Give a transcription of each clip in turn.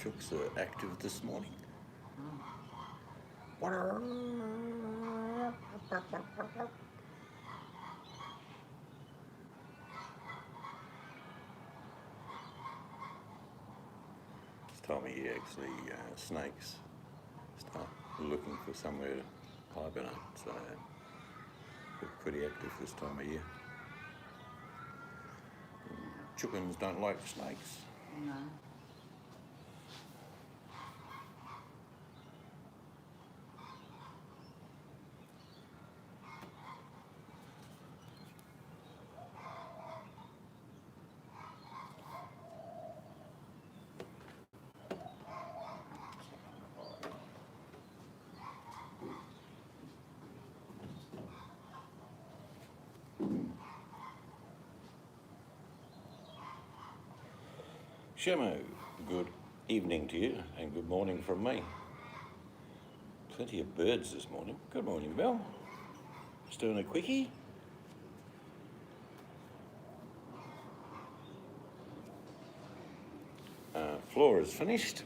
chooks are active this morning. This time of year, actually, snakes start looking for somewhere to hibernate, so they're pretty active this time of year. Chickens don't like snakes. No. Shemo, good evening to you and good morning from me. Plenty of birds this morning. Good morning, Mel. Just doing a quickie. Floor is finished.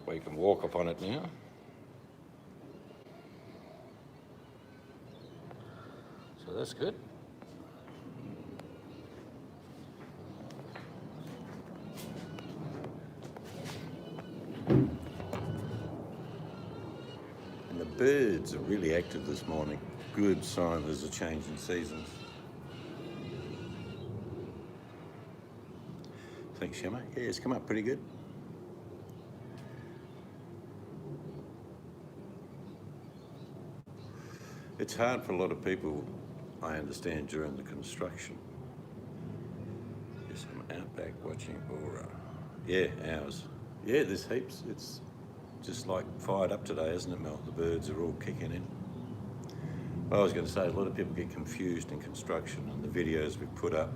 We can walk upon it now. So that's good. And the birds are really active this morning. Good sign there's a change in seasons. Thanks, Shemo. Yeah, it's come up pretty good. It's hard for a lot of people, I understand, during the construction. Yes, I'm out back watching Aura. Yeah, ours. Yeah, there's heaps. It's just like fired up today, isn't it, Mel? The birds are all kicking in. Well, I was going to say, a lot of people get confused in construction, and the videos we put up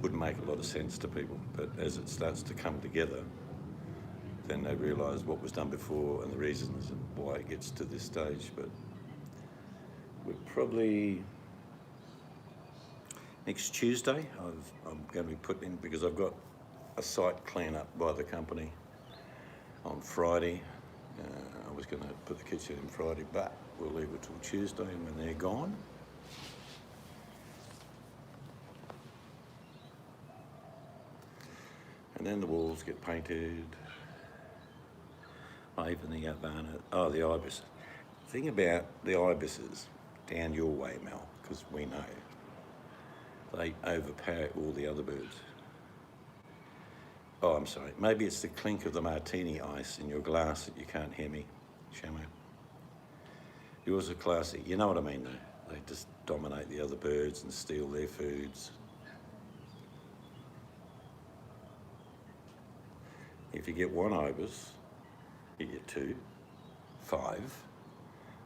wouldn't make a lot of sense to people. But as it starts to come together, then they realise what was done before and the reasons and why it gets to this stage. But we're probably next Tuesday, I'm going to be putting in, because I've got a site clean up by the company on Friday. I was going to put the kitchen in Friday, but we'll leave it till Tuesday when they're gone. And then the walls get painted. Even the the ibis. Thing about the ibises down your way, Mel, because we know they overpower all the other birds. Oh, I'm sorry. Maybe it's the clink of the martini ice in your glass that you can't hear me, Shamo. Yours are classy. You know what I mean, though. They just dominate the other birds and steal their foods. If you get one ibis, you get 2, 5.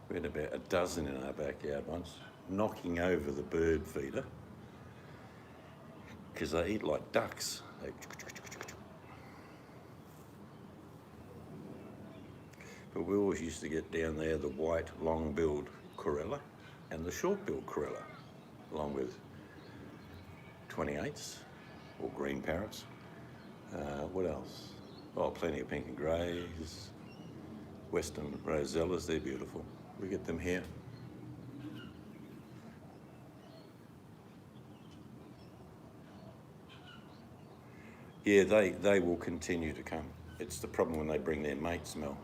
We had about a dozen in our backyard once, knocking over the bird feeder, because they eat like ducks. But we always used to get down there the white long-billed corella and the short-billed corella, along with 28s or green parrots. What else? Oh, plenty of pink and greys, western rosellas, they're beautiful. We get them here. Yeah, they will continue to come. It's the problem when they bring their mates, Mel.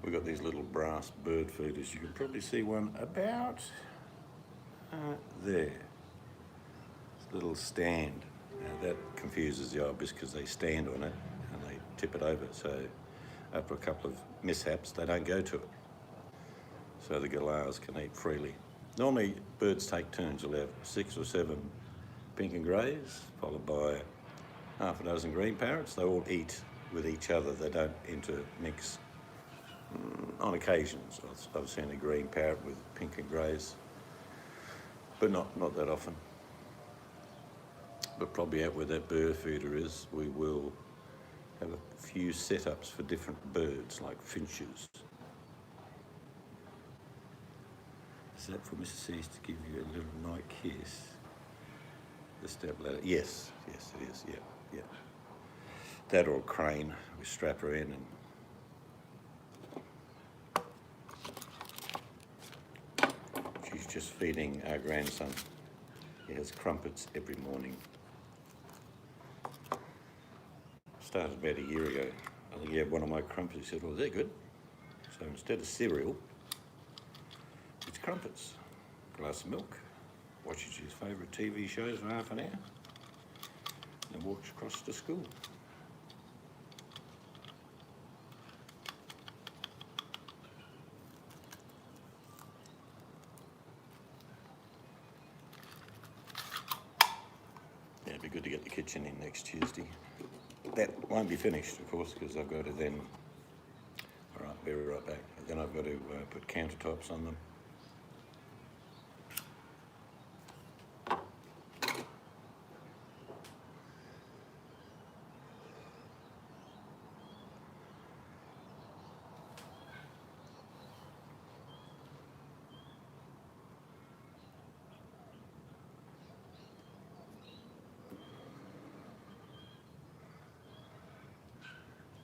We've got these little brass bird feeders. You can probably see one about there. It's a little stand. Now that confuses the ibis because they stand on it and they tip it over. So after a couple of mishaps, they don't go to it. So the galahs can eat freely. Normally, birds take turns. You'll have 6 or 7 pink and greys, followed by half a dozen green parrots. They all eat with each other. They don't intermix. On occasions, I've seen a green parrot with pink and greys, but not that often. But probably out where that bird feeder is, we will have a few setups for different birds, like finches. Is that for Mrs. C's to give you a little night kiss? The step ladder. Yes, yes it is, yeah. That or a crane, we strap her in and she's just feeding our grandson. He has crumpets every morning. Started about a year ago. I think he had one of my crumpets. He said, well, they're good. So instead of cereal, it's crumpets. Glass of milk, watches his favourite TV shows for half an hour, and walks across to school. Yeah, it'd be good to get the kitchen in next Tuesday. That won't be finished, of course, because I've got to then, all right, be right back. Then I've got to put countertops on them.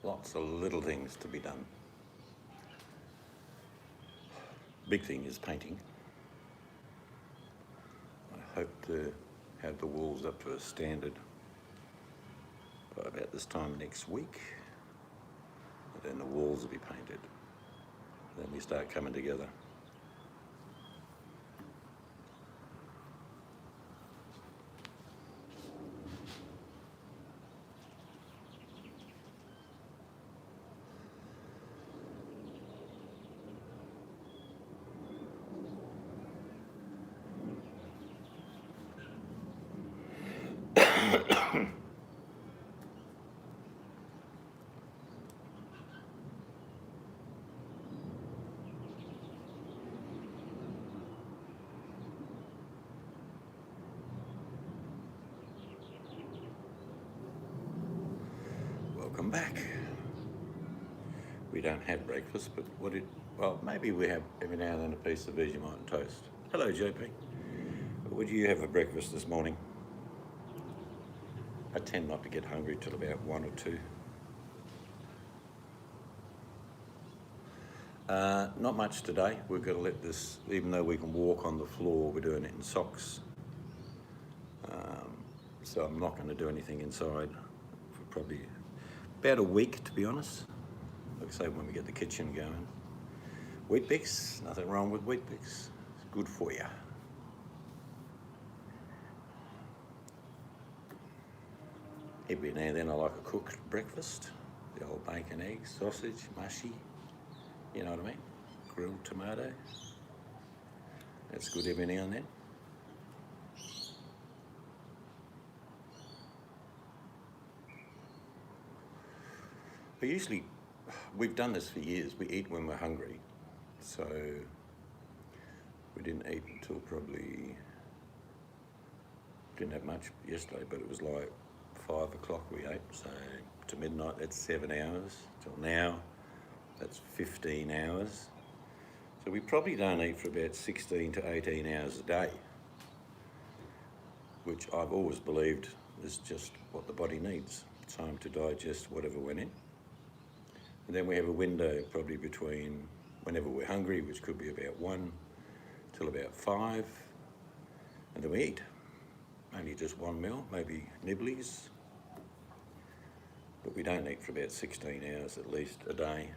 Lots of little things to be done. Big thing is painting. I hope to have the walls up to a standard by about this time next week. And then the walls will be painted. Then we start coming together. Welcome back. We don't have breakfast, but well, maybe we have every now and then a piece of Vegemite and toast. Hello, JP. Would you have a breakfast this morning? I tend not to get hungry till about 1 or 2. Not much today. We're going to let this, even though we can walk on the floor, we're doing it in socks. So I'm not going to do anything inside for probably about a week, to be honest. Like I say, when we get the kitchen going. Weet-Bix, nothing wrong with Weet-Bix. It's good for you. Every now and then I like a cooked breakfast. The old bacon, eggs, sausage, mushy. You know what I mean? Grilled tomato. That's good every now and then. We've done this for years. We eat when we're hungry. So we didn't eat until probably, didn't have much yesterday, but it was like 5 o'clock we ate. So to midnight, that's 7 hours. Till now, that's 15 hours. So we probably don't eat for about 16 to 18 hours a day, which I've always believed is just what the body needs. Time to digest whatever went in. And then we have a window probably between whenever we're hungry, which could be about 1 till about 5, and then we eat. Only just one meal, maybe nibblies. But we don't eat for about 16 hours at least a day,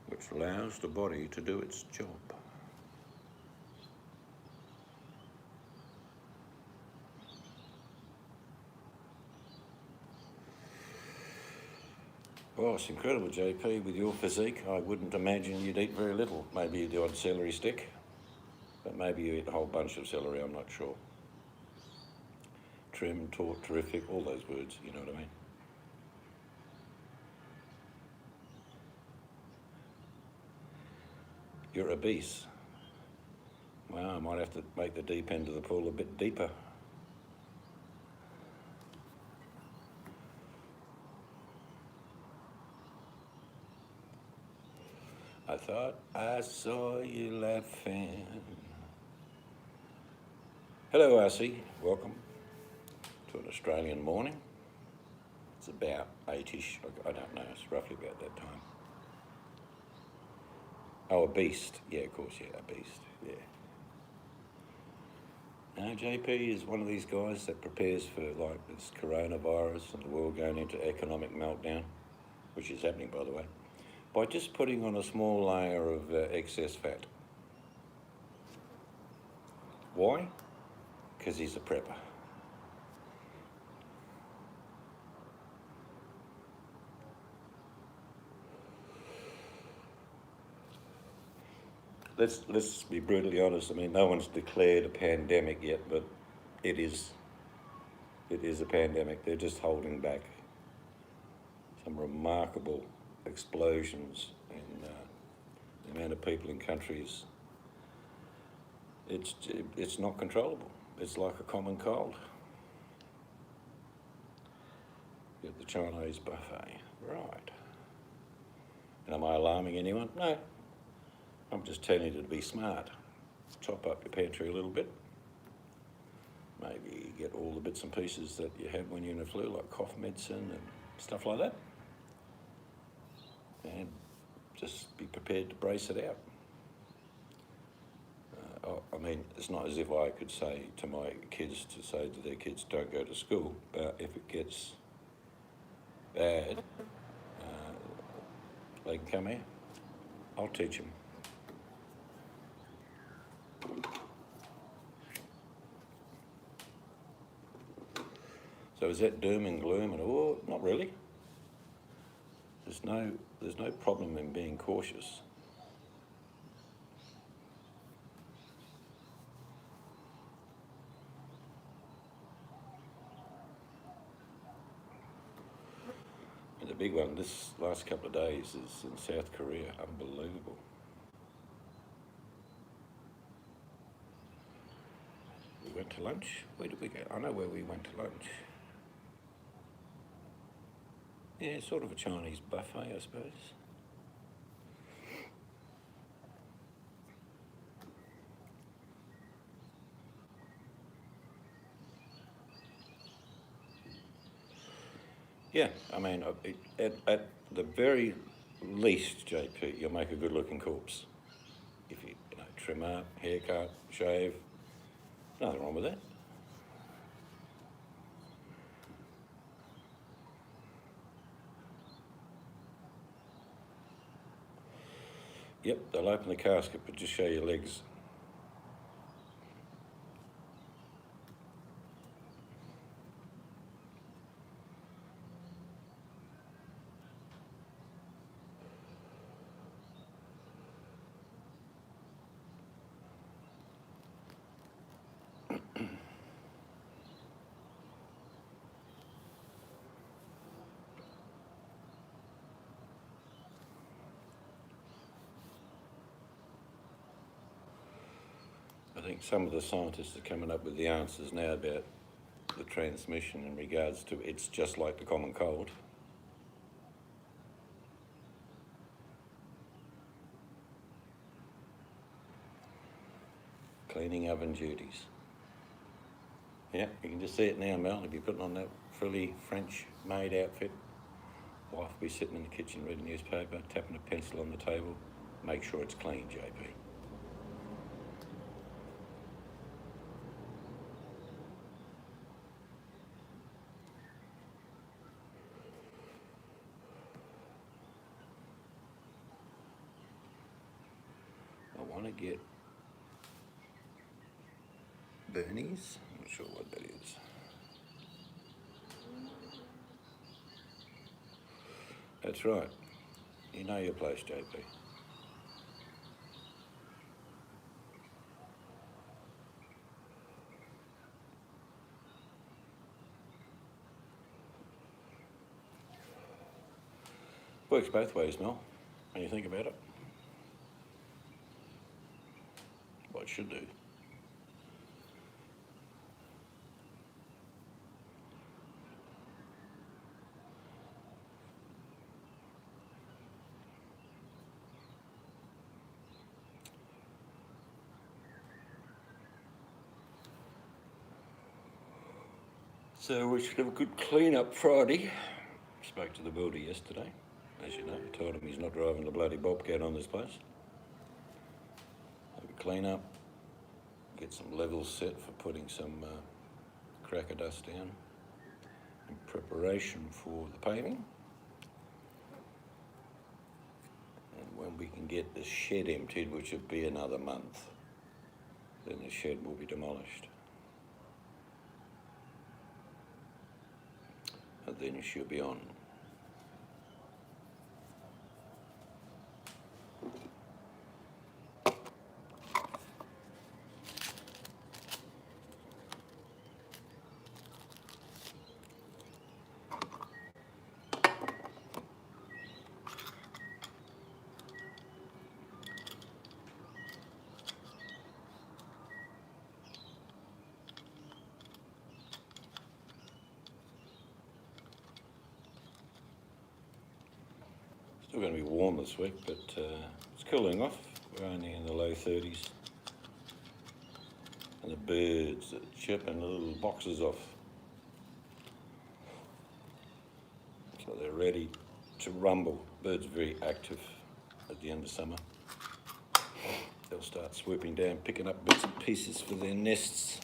which allows the body to do its job. Well, it's incredible, JP, with your physique. I wouldn't imagine you'd eat very little. Maybe the odd celery stick, but maybe you eat a whole bunch of celery, I'm not sure. Trim, taut, terrific, all those words, you know what I mean? You're obese. Well, I might have to make the deep end of the pool a bit deeper. I thought I saw you laughing. Hello, RC. Welcome to an Australian morning. It's about 8ish. I don't know. It's roughly about that time. Oh, a beast. Yeah, of course. Yeah, a beast. Yeah. Now, JP is one of these guys that prepares for like this coronavirus and the world going into economic meltdown, which is happening, by the way, by just putting on a small layer of excess fat. Why? Because he's a prepper. Let's be brutally honest. I mean, no one's declared a pandemic yet, but it is a pandemic. They're just holding back some remarkable explosions in the amount of people in countries. It's not controllable. It's like a common cold. You get the Chinese buffet, right? And am I alarming anyone? No. I'm just telling you to be smart. Chop up your pantry a little bit. Maybe get all the bits and pieces that you have when you're in the flu, like cough medicine and stuff like that. And just be prepared to brace it out. I mean, it's not as if I could say to my kids to say to their kids, don't go to school, but if it gets bad, they can come here. I'll teach them. So is that doom and gloom? And oh, not really. There's no problem in being cautious. And the big one this last couple of days is in South Korea. Unbelievable. We went to lunch. Where did we go? I know where we went to lunch. Yeah, sort of a Chinese buffet, I suppose. Yeah, I mean, at the very least, JP, you'll make a good-looking corpse. If you trim up, haircut, shave, nothing wrong with that. Yep, they'll open the casket, but just show your legs. I think some of the scientists are coming up with the answers now about the transmission in regards to it's just like the common cold. Cleaning oven duties. Yeah, you can just see it now, Mel. If you're putting on that frilly French maid outfit, wife will be sitting in the kitchen reading newspaper, tapping a pencil on the table. Make sure it's clean, JP. I want to get Bernie's. I'm not sure what that is. That's right. You know your place, JP. Works both ways, Mel, when you think about it. Well, it should do. So we should have a good clean up Friday. Spoke to the builder yesterday, as you know. Told him he's not driving the bloody bobcat on this place. Have a clean up, get some levels set for putting some cracker dust down in preparation for the paving. And when we can get the shed emptied, which will be another month, then the shed will be demolished. And then she'll be on. Still going to be warm this week, but it's cooling off. We're only in the low 30s. And the birds are chipping the little boxes off. So they're ready to rumble. Birds are very active at the end of summer. They'll start swooping down, picking up bits and pieces for their nests.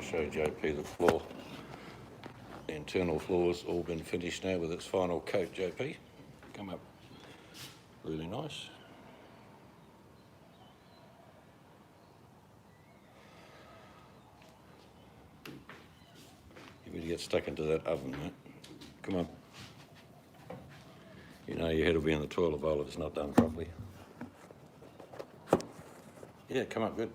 Show JP the floor. The internal floor's all been finished now with its final coat, JP. Come up really nice. You better get stuck into that oven, mate. Come on. You know your head will be in the toilet bowl if it's not done properly. Yeah, come up, good.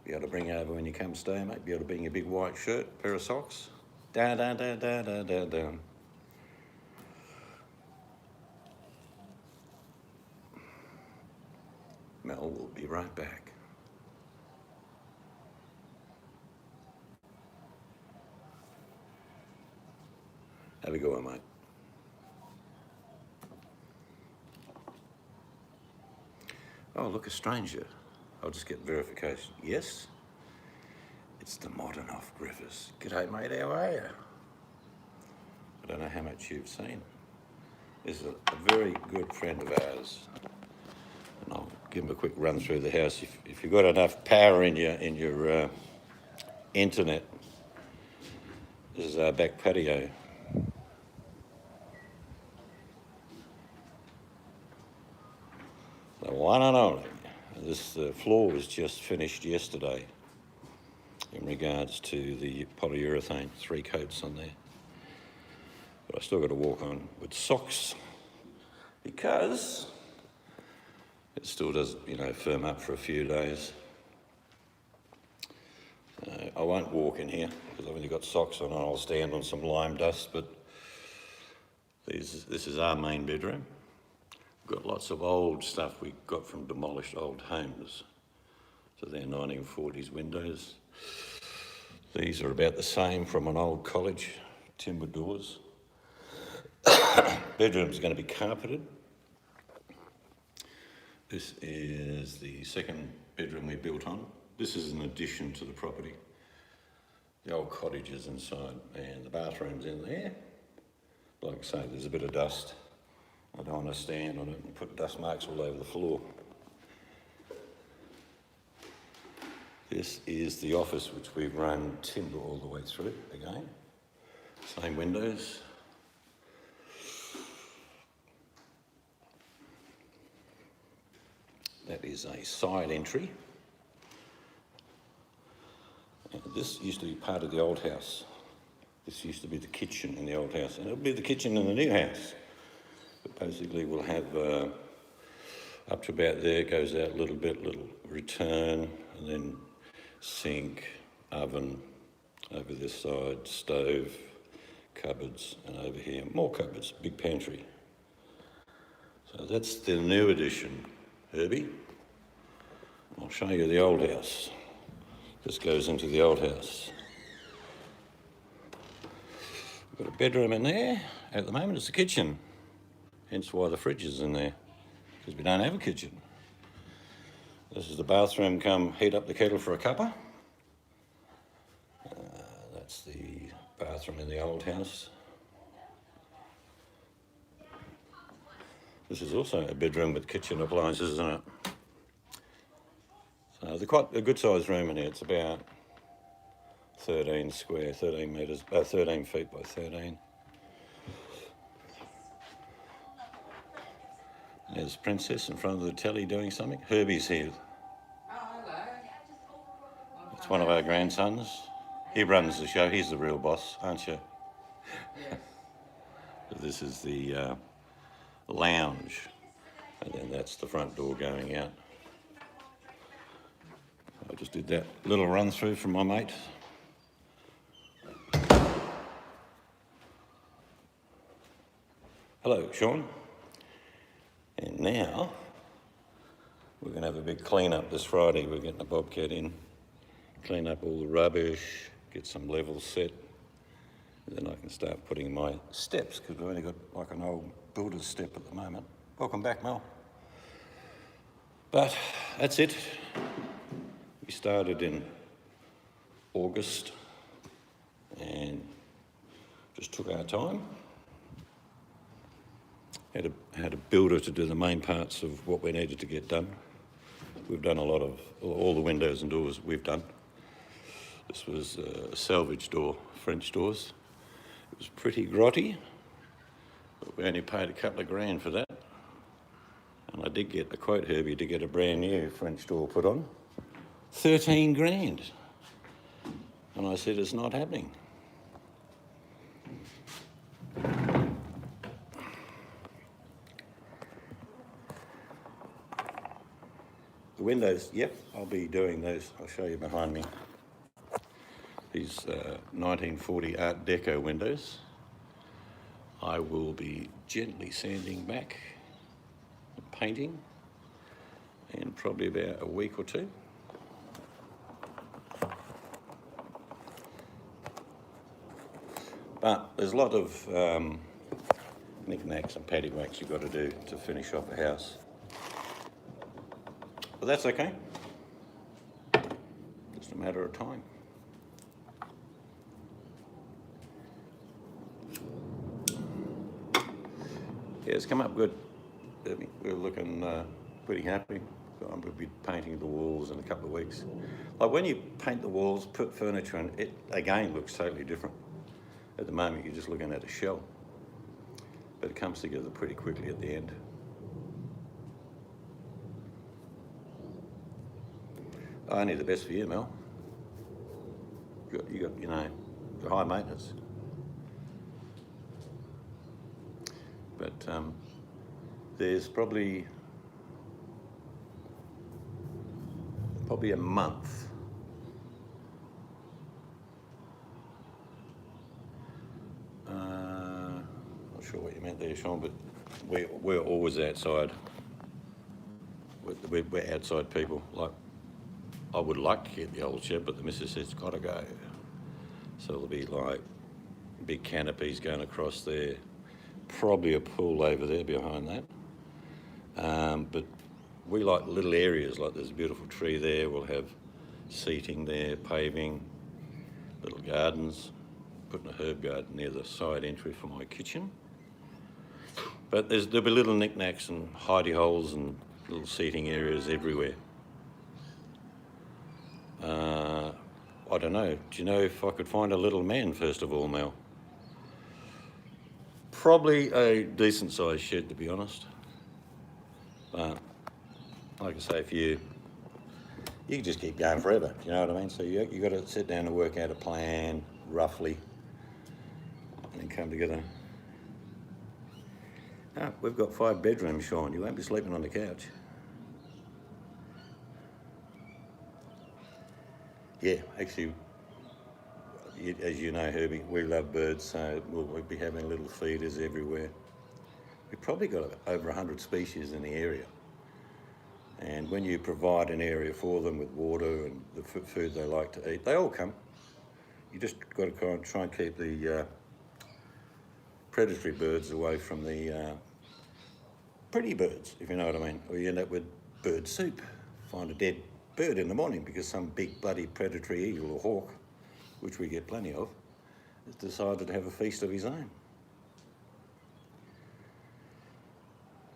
Be able to bring over when you come stay, mate. Be able to bring your big white shirt, pair of socks. Down, down, down, down, down, down, down. Mel will be right back. Have a good one, mate. Oh, look, a stranger. I'll just get verification. Yes? It's the modern off Griffiths. G'day, mate, how are you? I don't know how much you've seen. This is a very good friend of ours. And I'll give him a quick run through the house. If you've got enough power in your internet, this is our back patio. The one and only. This floor was just finished yesterday in regards to the polyurethane, 3 coats on there. But I still got to walk on with socks because it still does, firm up for a few days. I won't walk in here because I've only got socks on and I'll stand on some lime dust, but this is our main bedroom. We've got lots of old stuff we got from demolished old homes. So they're 1940s windows. These are about the same from an old college, timber doors. Bedroom's going to be carpeted. This is the second bedroom we built on. This is an addition to the property. The old cottage is inside and the bathroom's in there. Like I say, there's a bit of dust. I don't want to stand on it and put dust marks all over the floor. This is the office which we've run timber all the way through again. Same windows. That is a side entry. And this used to be part of the old house. This used to be the kitchen in the old house, and it'll be the kitchen in the new house. But basically we'll have up to about there, it goes out a little bit, little return, and then sink, oven, over this side, stove, cupboards, and over here, more cupboards, big pantry. So that's the new addition, Herbie. I'll show you the old house. This goes into the old house. Got a bedroom in there. At the moment, it's the kitchen. Hence why the fridge is in there, because we don't have a kitchen. This is the bathroom. Come heat up the kettle for a cuppa. That's the bathroom in the old house. This is also a bedroom with kitchen appliances, isn't it? So they're quite a good sized room in here. It's about 13 metres, 13 feet by 13. There's Princess in front of the telly doing something. Herbie's here. It's one of our grandsons. He runs the show. He's the real boss, aren't you? Yes. This is the lounge, and then that's the front door going out. I just did that little run through from my mate. Hello, Sean. And now we're going to have a big clean up this Friday. We're getting a bobcat in, clean up all the rubbish, get some levels set, and then I can start putting my steps, because we've only got like an old builder's step at the moment. Welcome back, Mel. But that's it. We started in August and just took our time. Had a builder to do the main parts of what we needed to get done. We've done a lot of, all the windows and doors we've done. This was a salvage door, French doors. It was pretty grotty, but we only paid a couple of grand for that. And I did get the quote, Herbie, to get a brand new French door put on. 13 grand. And I said, it's not happening. The windows, yep, I'll be doing those. I'll show you behind me. These 1940 Art Deco windows. I will be gently sanding back and painting in probably about a week or two. But there's a lot of knick-knacks and paddywhacks you've got to do to finish off a house. But that's okay. Just a matter of time. Yeah, it's come up good. We're looking pretty happy. We'll be painting the walls in a couple of weeks. Like when you paint the walls, put furniture in, it again looks totally different. At the moment, you're just looking at a shell. But it comes together pretty quickly at the end. Only the best for you, Mel. You got, you know, high maintenance. But there's probably a month. Not sure what you meant there, Sean, but we're always outside. We're outside people. Like, I would like to get the old shed, but the missus says it's got to go. So there'll be like big canopies going across there, probably a pool over there behind that. But we like little areas, like there's a beautiful tree there. We'll have seating there, paving, little gardens, putting a herb garden near the side entry for my kitchen. But there'll be little knickknacks and hidey holes and little seating areas everywhere. I don't know. Do you know if I could find a little man, first of all, Mel? Probably a decent sized shed, to be honest. But like I say, if you can just keep going forever, you know what I mean? So you got to sit down and work out a plan, roughly, and then come together. We've got 5 bedrooms, Sean. You won't be sleeping on the couch. Yeah, actually, as you know, Herbie, we love birds, so we'll be having little feeders everywhere. We've probably got over 100 species in the area. And when you provide an area for them with water and the food they like to eat, they all come. You just got to try and keep the predatory birds away from the pretty birds, if you know what I mean. Or you end up with bird soup. Find a dead bird in the morning because some big bloody predatory eagle or hawk, which we get plenty of, has decided to have a feast of his own.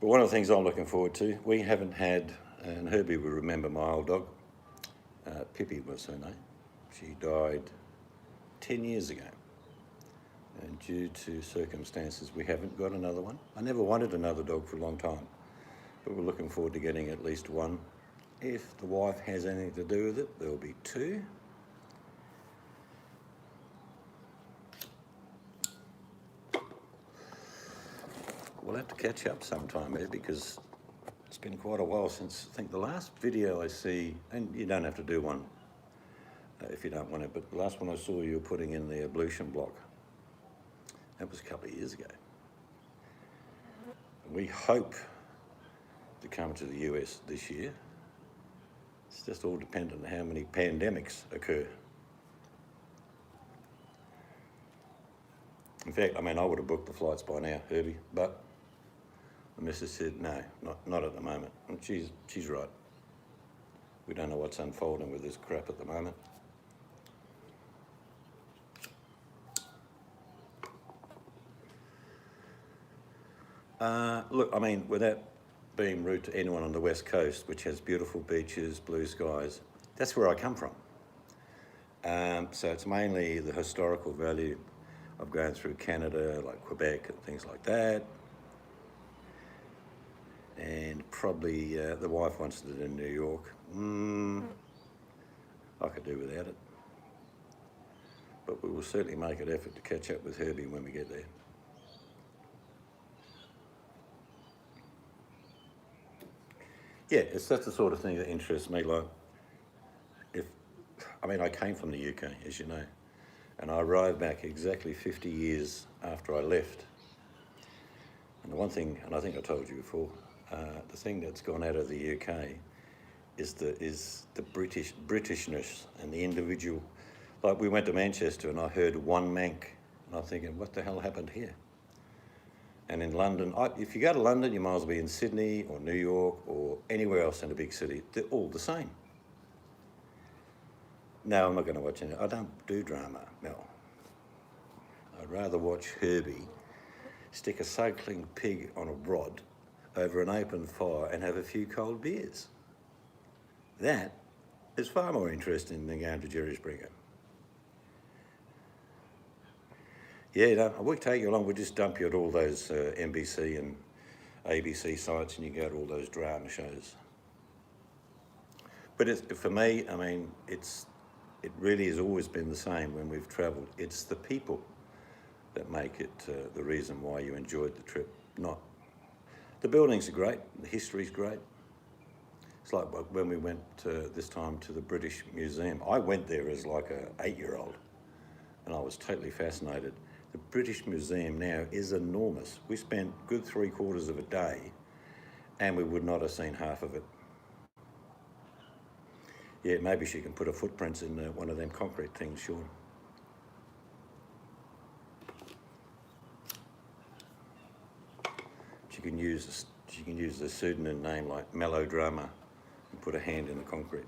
But one of the things I'm looking forward to, we haven't had, and Herbie will remember my old dog, Pippi was her name. She died 10 years ago. And due to circumstances, we haven't got another one. I never wanted another dog for a long time, but we're looking forward to getting at least one. If the wife has anything to do with it, there'll be two. We'll have to catch up sometime here because it's been quite a while since, I think the last video I see, and you don't have to do one if you don't want it, but the last one I saw you were putting in the ablution block. That was a couple of years ago. We hope to come to the US this year. It's just all dependent on how many pandemics occur. In fact, I mean, I would have booked the flights by now, Herbie, but the missus said, no, not at the moment. And she's right. We don't know what's unfolding with this crap at the moment. Look, I mean, without being rude to anyone on the West Coast, which has beautiful beaches, blue skies, that's where I come from. So it's mainly the historical value of going through Canada, like Quebec and things like that. And probably the wife wants it in New York. I could do without it. But we will certainly make an effort to catch up with Herbie when we get there. Yeah, it's that's the sort of thing that interests me. Like, I came from the UK, as you know, and I arrived back exactly 50 years after I left. And the one thing, and I think I told you before, the thing that's gone out of the UK is the Britishness and the individual. Like, we went to Manchester and I heard one Manc, and I'm thinking, what the hell happened here? And in London, if you go to London, you might as well be in Sydney or New York or anywhere else in a big city. They're all the same. No, I'm not going to watch any. I don't do drama, Mel. I'd rather watch Herbie stick a cycling pig on a rod over an open fire and have a few cold beers. That is far more interesting than going to Jerry Springer. Yeah, I won't take you along. We'll just dump you at all those NBC and ABC sites and you go to all those drama shows. But for me, I mean, it really has always been the same when we've travelled. It's the people that make it the reason why you enjoyed the trip. Not the buildings are great, the history's great. It's like when we went this time to the British Museum. I went there as like an 8-year-old and I was totally fascinated. The British Museum now is enormous. We spent good 3/4 of a day and we would not have seen half of it. Yeah, maybe she can put her footprints in one of them concrete things, Sean. She can use a pseudonym name like Melodrama and put a hand in the concrete.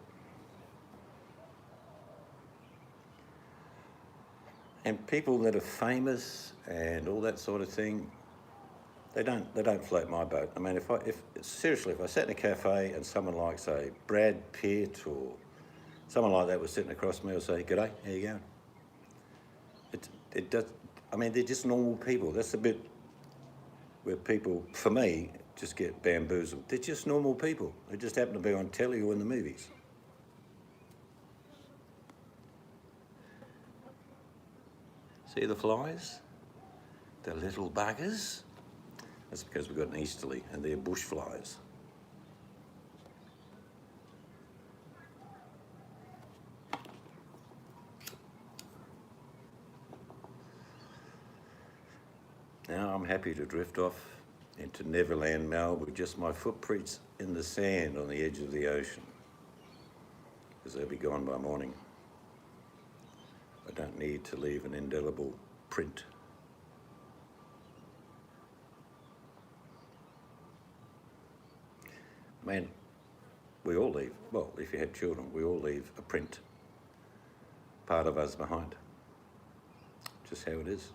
And people that are famous and all that sort of thing, they don't float my boat. I mean, if I sat in a cafe and someone like, say, Brad Pitt or someone like that was sitting across from me, I'd say, "G'day, how you going?" It does. I mean, they're just normal people. That's the bit where people, for me, just get bamboozled. They're just normal people. They just happen to be on telly or in the movies. See the flies? The little buggers? That's because we've got an easterly and they're bush flies. Now I'm happy to drift off into Neverland, Mel, with just my footprints in the sand on the edge of the ocean, because they'll be gone by morning. I don't need to leave an indelible print. I mean, we all leave, well, if you had children, we all leave a print, part of us behind. Just how it is.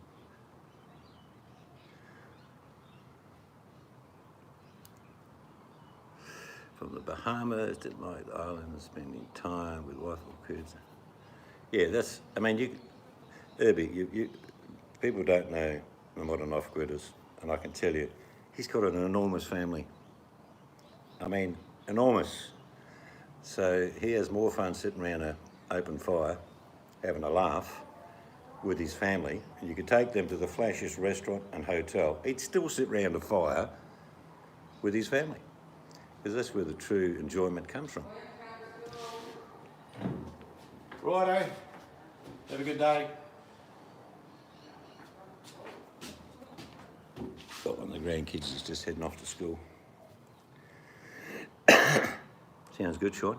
From the Bahamas, didn't like the islands, spending time with wife or kids. Yeah, that's, I mean, Herbie, people don't know the modern off-gridders, and I can tell you, he's got an enormous family. I mean, enormous. So he has more fun sitting around an open fire, having a laugh with his family, and you could take them to the flashiest restaurant and hotel. He'd still sit around a fire with his family, because that's where the true enjoyment comes from. Righto. Have a good day. Got one of the grandkids is just heading off to school. Sounds good, Sean.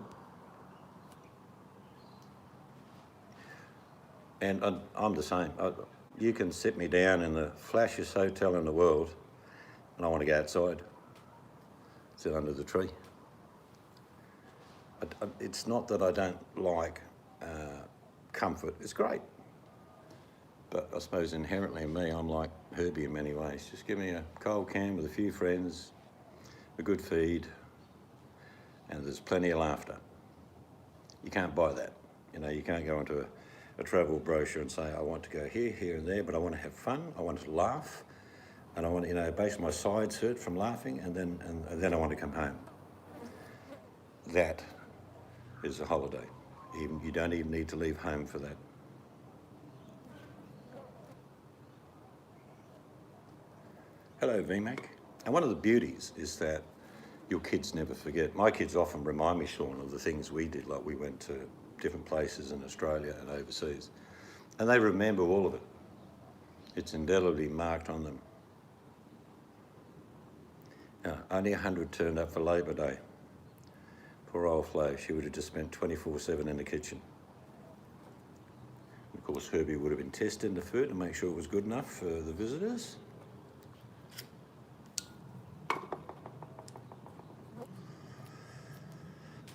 And I'm the same. You can sit me down in the flashiest hotel in the world and I want to go outside, sit under the tree. It's not that I don't like comfort, it's great. But I suppose inherently in me, I'm like Herbie in many ways. Just give me a cold can with a few friends, a good feed, and there's plenty of laughter. You can't buy that. You know, you can't go into a travel brochure and say, I want to go here, here and there, but I want to have fun, I want to laugh, and I want to, you know, base my sides hurt from laughing, and then I want to come home. That is a holiday. You don't even need to leave home for that. Hello, VMAC. And one of the beauties is that your kids never forget. My kids often remind me, Sean, of the things we did, like we went to different places in Australia and overseas. And they remember all of it. It's indelibly marked on them. Only 100 turned up for Labor Day. Poor old Flo, she would have just spent 24/7 in the kitchen. Of course, Herbie would have been testing the food to make sure it was good enough for the visitors.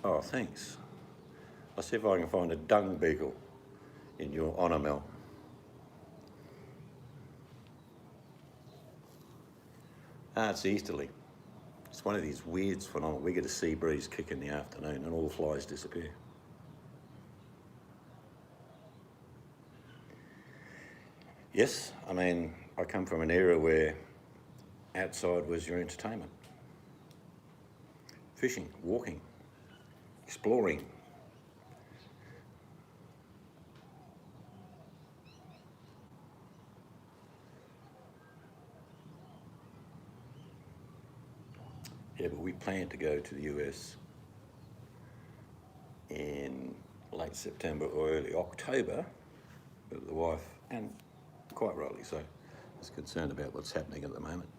Oh, thanks. I'll see if I can find a dung beetle in your honour, Mel. It's easterly. It's one of these weird phenomena. We get a sea breeze kick in the afternoon and all flies disappear. Yes, I mean, I come from an era where outside was your entertainment. Fishing, walking, exploring. Yeah, but we planned to go to the US in late September or early October, but the wife, and quite rightly so, is concerned about what's happening at the moment.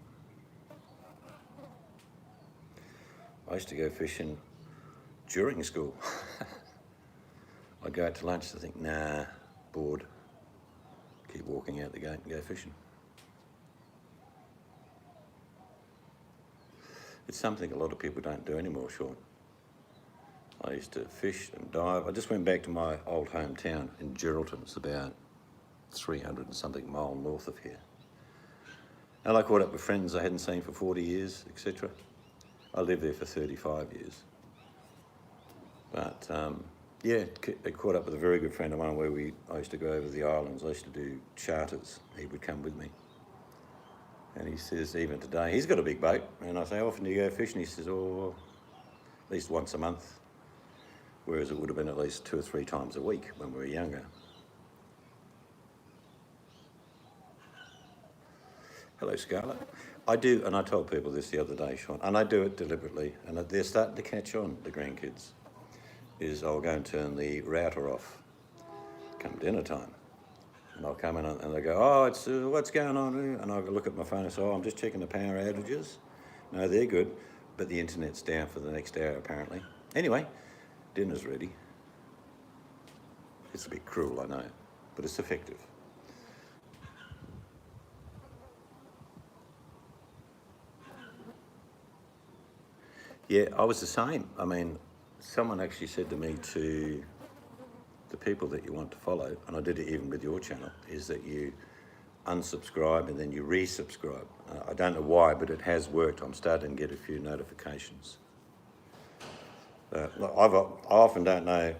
I used to go fishing during school. I'd go out to lunch and think, nah, bored. Keep walking out the gate and go fishing. It's something a lot of people don't do anymore, Sean. I used to fish and dive. I just went back to my old hometown in Geraldton. It's about 300 and something mile north of here. And I caught up with friends I hadn't seen for 40 years, etc. I lived there for 35 years. But yeah, I caught up with a very good friend of mine where I used to go over the islands. I used to do charters. He would come with me. And he says, even today, he's got a big boat. And I say, how often do you go fishing? He says, oh, at least once a month. Whereas it would have been at least 2 or 3 times a week when we were younger. Hello, Scarlett. I do, and I told people this the other day, Sean, and I do it deliberately, and they're starting to catch on, the grandkids, is I'll go and turn the router off come dinner time. And I'll come in and they go, oh, it's what's going on here? And I'll look at my phone and say, oh, I'm just checking the power outages. No, they're good, but the internet's down for the next hour, apparently. Anyway, dinner's ready. It's a bit cruel, I know, but it's effective. Yeah, I was the same. I mean, someone actually said to me, to the people that you want to follow, and I did it even with your channel, is that you unsubscribe and then you resubscribe. I don't know why, but it has worked. I'm starting to get a few notifications. Look, I often don't know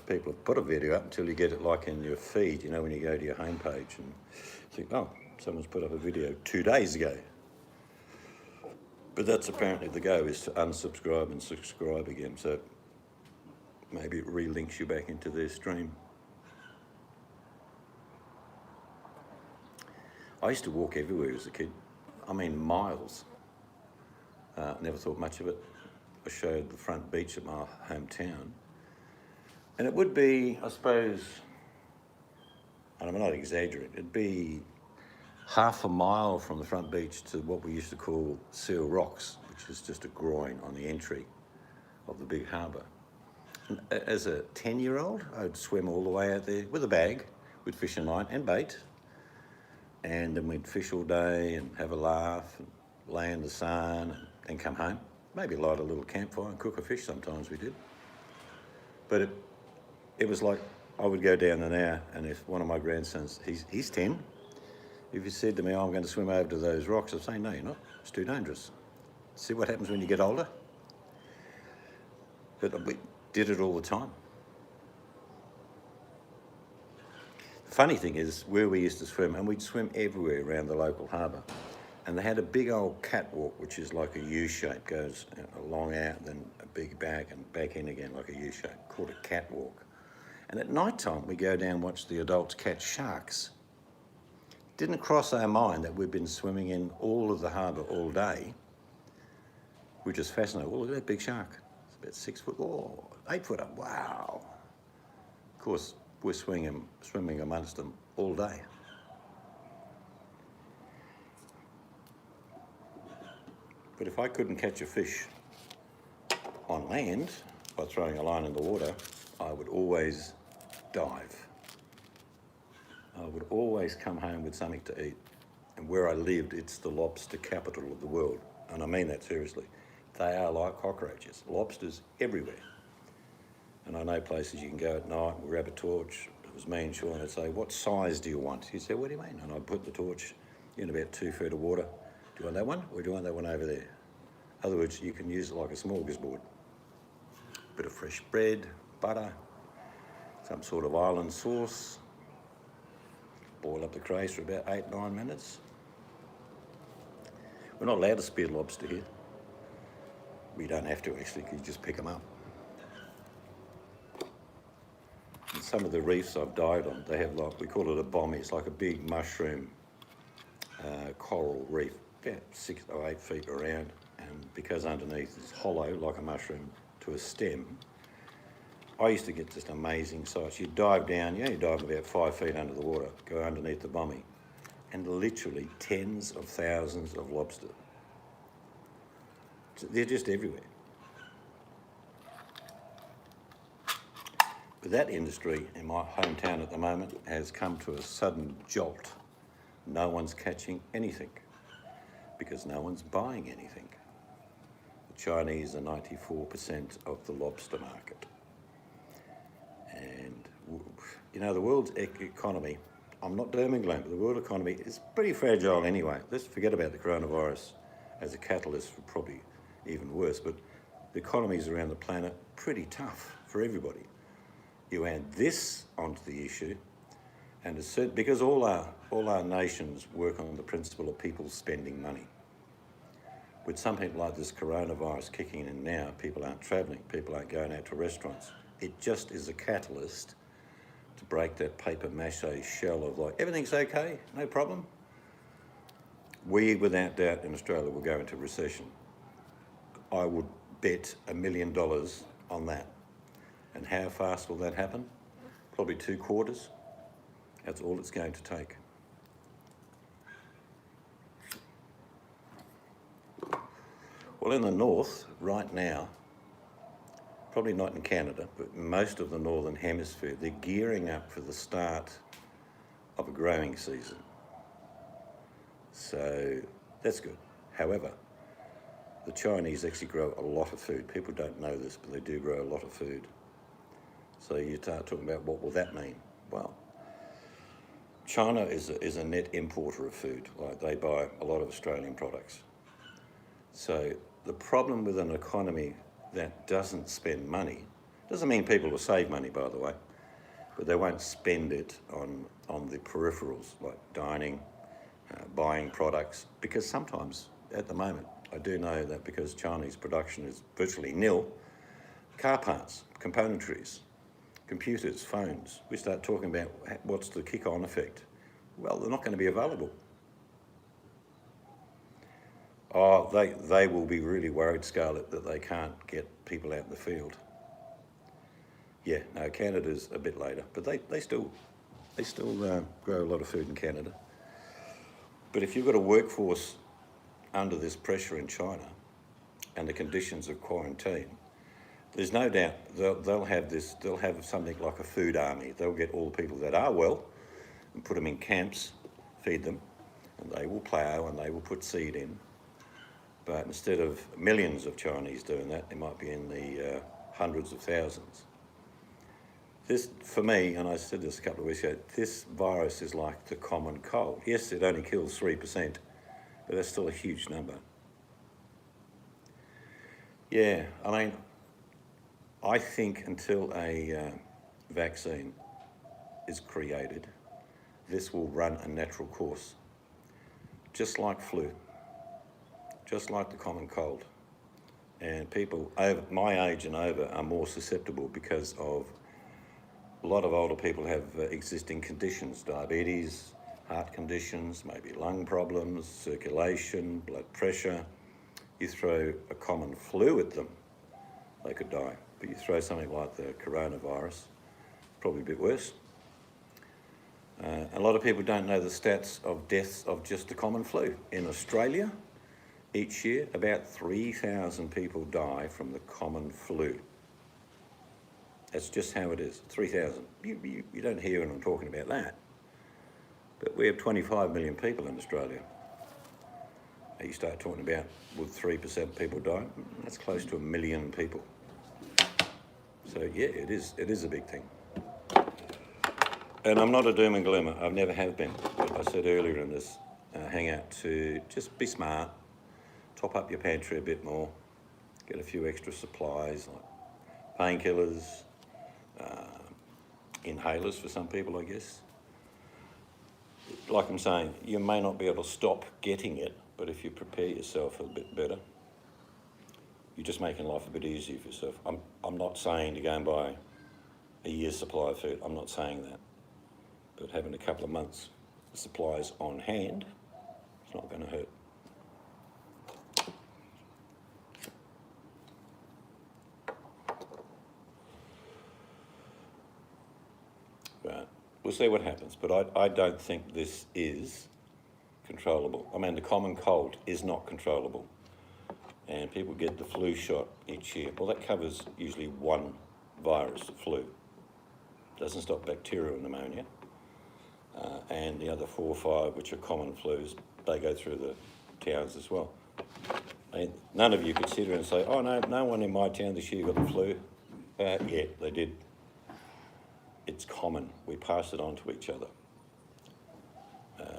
people have put a video up until you get it like in your feed, you know, when you go to your homepage and think, oh, someone's put up a video 2 days ago. But that's apparently the go, is to unsubscribe and subscribe again. So maybe it relinks you back into their stream. I used to walk everywhere as a kid. I mean, miles. Never thought much of it. I showed the front beach of my hometown. And it would be, I suppose, and I'm not exaggerating, it'd be half a mile from the front beach to what we used to call Seal Rocks, which is just a groin on the entry of the big harbour. And as a 10-year-old, I'd swim all the way out there with a bag, with fishing line and bait. And then we'd fish all day and have a laugh and lay in the sun and then come home. Maybe light a little campfire and cook a fish sometimes we did. But it was like I would go down an hour, and if one of my grandsons, he's 10, if he said to me, oh, I'm going to swim over to those rocks, I'd say, no, you're not. It's too dangerous. See what happens when you get older? But we did it all the time. The funny thing is, where we used to swim, and we'd swim everywhere around the local harbour, and they had a big old catwalk, which is like a U-shape, goes along out, then a big back and back in again like a U-shape, called a catwalk. And at night time, we go down and watch the adults catch sharks. Didn't cross our mind that we'd been swimming in all of the harbour all day. We're just fascinated. Oh, look at that big shark. It's about 6 foot, oh, 8 foot up, wow. Of course, we're swimming amongst them all day. But if I couldn't catch a fish on land by throwing a line in the water, I would always dive. I would always come home with something to eat. And where I lived, it's the lobster capital of the world. And I mean that seriously. They are like cockroaches, lobsters everywhere. And I know places you can go at night and grab a torch. It was me and Sean, I'd say, what size do you want? He'd say, what do you mean? And I'd put the torch in about 2 feet of water. Do you want that one, or do you want that one over there? In other words, you can use it like a smorgasbord. Bit of fresh bread, butter, some sort of island sauce. Boil up the craze for about 8-9 minutes. We're not allowed to spear lobster here. We don't have to actually, you just pick them up. And some of the reefs I've dived on, they have like, we call it a bommy. It's like a big mushroom coral reef, about 6 or 8 feet around. And because underneath it's hollow like a mushroom to a stem, I used to get just amazing sights. You dive down, you dive about 5 feet under the water, go underneath the bommy, and literally tens of thousands of lobster. They're just everywhere. But that industry in my hometown at the moment has come to a sudden jolt. No one's catching anything because no one's buying anything. The Chinese are 94% of the lobster market. And, you know, the world's economy, I'm not doom and gloom, but the world economy is pretty fragile anyway. Let's forget about the coronavirus as a catalyst for probably even worse, but the economies around the planet pretty tough for everybody. You add this onto the issue, and it's because all our nations work on the principle of people spending money. With something like this coronavirus kicking in now, people aren't travelling, people aren't going out to restaurants. It just is a catalyst to break that paper mache shell of like, everything's okay, no problem. We, without doubt, in Australia will go into recession. I would bet $1 million on that. And how fast will that happen? Probably 2 quarters. That's all it's going to take. Well, in the north, right now, probably not in Canada, but most of the northern hemisphere, they're gearing up for the start of a growing season. So that's good. However, the Chinese actually grow a lot of food. People don't know this, but they do grow a lot of food. So you start talking about what will that mean? Well, China is a net importer of food. Like, they buy a lot of Australian products. So the problem with an economy that doesn't spend money, doesn't mean people will save money, by the way, but they won't spend it on the peripherals, like dining, buying products, because sometimes, at the moment, I do know that because Chinese production is virtually nil, car parts, componentries, computers, phones, we start talking about what's the kick-on effect. Well, they're not going to be available. Oh, they will be really worried, Scarlett, that they can't get people out in the field. Yeah, no, Canada's a bit later, but they still grow a lot of food in Canada. But if you've got a workforce under this pressure in China and the conditions of quarantine, there's no doubt they'll have something like a food army. They'll get all the people that are well and put them in camps, feed them, and they will plough and they will put seed in. But instead of millions of Chinese doing that, they might be in the hundreds of thousands. This, for me, and I said this a couple of weeks ago, this virus is like the common cold. Yes, it only kills 3%, but that's still a huge number. Yeah, I mean, I think until a vaccine is created, this will run a natural course, just like flu, just like the common cold. And people over my age and over are more susceptible because of a lot of older people have existing conditions, diabetes, heart conditions, maybe lung problems, circulation, blood pressure. You throw a common flu at them, they could die. But you throw something like the coronavirus, probably a bit worse. A lot of people don't know the stats of deaths of just the common flu. In Australia, each year, about 3,000 people die from the common flu. That's just how it is, 3,000. You don't hear when I'm talking about that. But we have 25 million people in Australia. You start talking about, would 3% people die? That's close to 1 million people. So yeah, it is a big thing. And I'm not a doom and gloomer, I've never have been. But I said earlier in this hangout to just be smart, top up your pantry a bit more, get a few extra supplies like painkillers, inhalers for some people, I guess. Like I'm saying, you may not be able to stop getting it, but if you prepare yourself a bit better, you're just making life a bit easier for yourself. I'm not saying to go and buy a year's supply of food, I'm not saying that. But having a couple of months' supplies on hand, it's not going to hurt. But we'll see what happens, but I don't think this is controllable. I mean, the common cold is not controllable. And people get the flu shot each year. Well, that covers usually one virus, the flu. Doesn't stop bacterial pneumonia. And the other 4 or 5, which are common flus, they go through the towns as well. I mean, none of you could sit here and say, oh no one in my town this year got the flu. Yeah, they did. It's common. We pass it on to each other.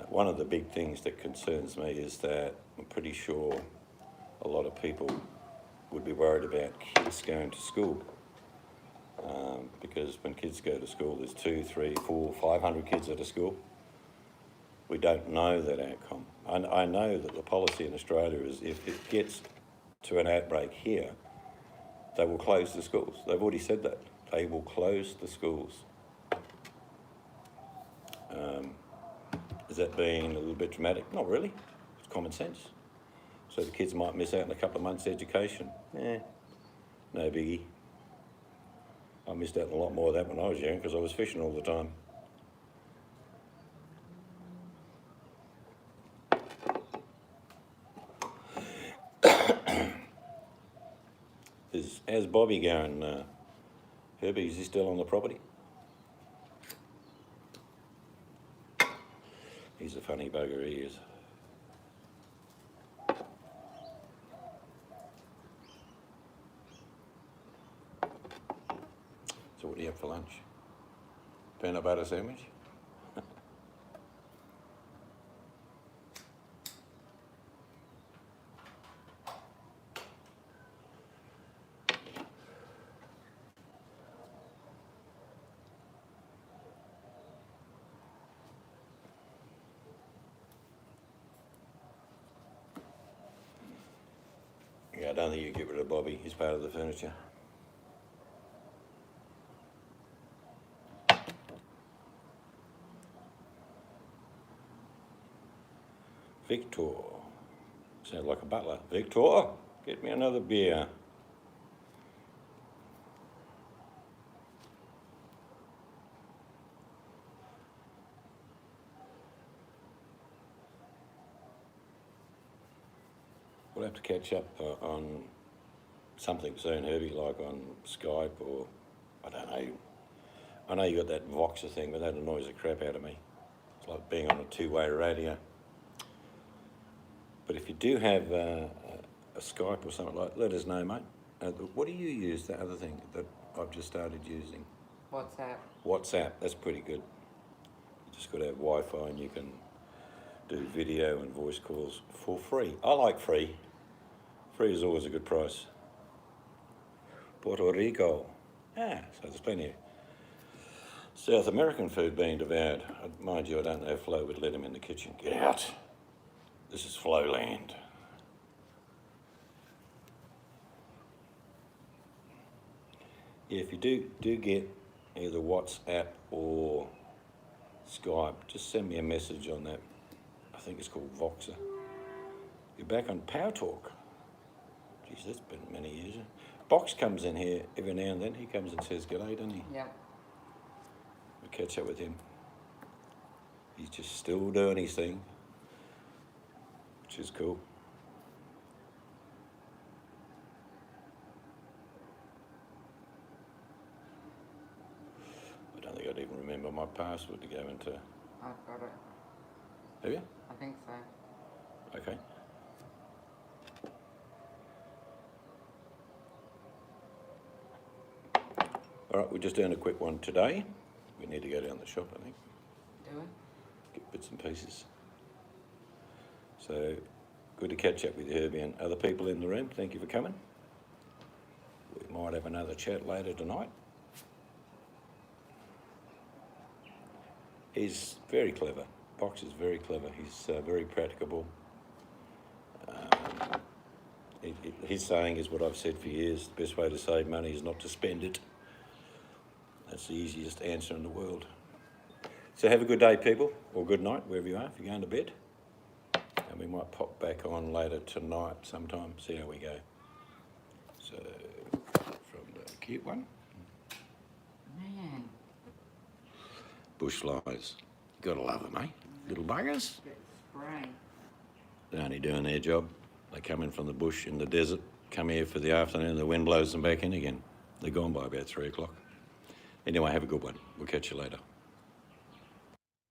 One of the big things that concerns me is that I'm pretty sure a lot of people would be worried about kids going to school. Because when kids go to school, there's 2, 3, 4, 500 kids at a school. We don't know that outcome. I know that the policy in Australia is if it gets to an outbreak here, they will close the schools. They've already said that. They will close the schools. Is that being a little bit dramatic? Not really. It's common sense. So the kids might miss out on a couple of months' education. No biggie. I missed out on a lot more of that when I was young because I was fishing all the time. How's Bobby going, Herbie? Is he still on the property? He's a funny bugger, he is. you have for lunch? Peanut butter sandwich? Yeah, I don't think you get rid of Bobby. He's part of the furniture. Victor. Sounds like a butler. Victor, get me another beer. We'll have to catch up on something soon, Herbie, like on Skype or, I don't know. I know you got that Voxer thing, but that annoys the crap out of me. It's like being on a two-way radio. But if you do have a Skype or something like that, let us know, mate. What do you use, the other thing that I've just started using? WhatsApp. WhatsApp, that's pretty good. You just got to have Wi-Fi and you can do video and voice calls for free. I like free. Free is always a good price. Puerto Rico. So there's plenty of South American food being devoured. Mind you, I don't know if Flo would let him in the kitchen. Get out. This is Flo land. Yeah, if you do get either WhatsApp or Skype, just send me a message on that. I think it's called Voxer. You're back on Power Talk. Geez, that's been many years. Box comes in here every now and then. He comes and says g'day, doesn't he? Yep. We catch up with him. He's just still doing his thing, which is cool. I don't think I'd even remember my password to go into. I've got it. Have you? I think so. Okay. All right, we're just doing a quick one today. We need to go down the shop, I think. Do we? Get bits and pieces. So, good to catch up with you, Herbie, and other people in the room. Thank you for coming. We might have another chat later tonight. He's very clever. Box is very clever. He's very practicable. His saying is what I've said for years: the best way to save money is not to spend it. That's the easiest answer in the world. So have a good day, people, or good night, wherever you are, if you're going to bed. And we might pop back on later tonight sometime, see how we go. So, from the cute one. Man. Bush flies. Gotta love them, eh? Little buggers. Get spray. They're only doing their job. They come in from the bush in the desert, come here for the afternoon, the wind blows them back in again. They're gone by about 3 o'clock. Anyway, have a good one. We'll catch you later.